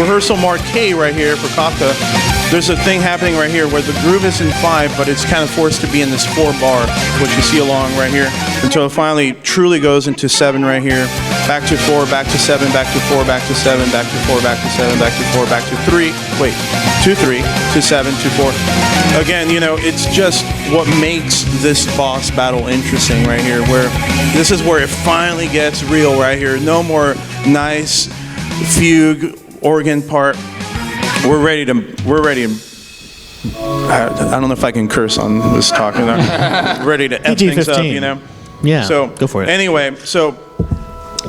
rehearsal marquee right here for Kafka, there's a thing happening right here where the groove is in 5, but it's kind of forced to be in this 4 bar, which you see along right here, until it finally truly goes into 7 right here, back to 4, back to 7, back to 4, back to 7, back to 4, back to 7, back to 4, back to 3, wait, to 3, to 7, to 4. Again, you know, it's just what makes this boss battle interesting right here, where this is where it finally gets real right here. No more nice fugue organ part. We're ready to I don't know if I can curse on this talk. Ready to F things up, you know?
Yeah,
so,
go for it.
Anyway, so,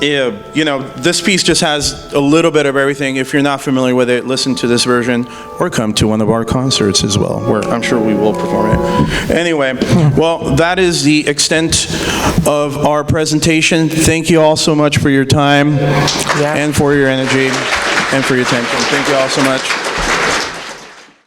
yeah, you know, this piece just has a little bit of everything. If you're not familiar with it, listen to this version or come to one of our concerts as well, where I'm sure we will perform it. Anyway, well, that is the extent of our presentation. Thank you all so much for your time and for your energy and for your attention. Thank you all so much.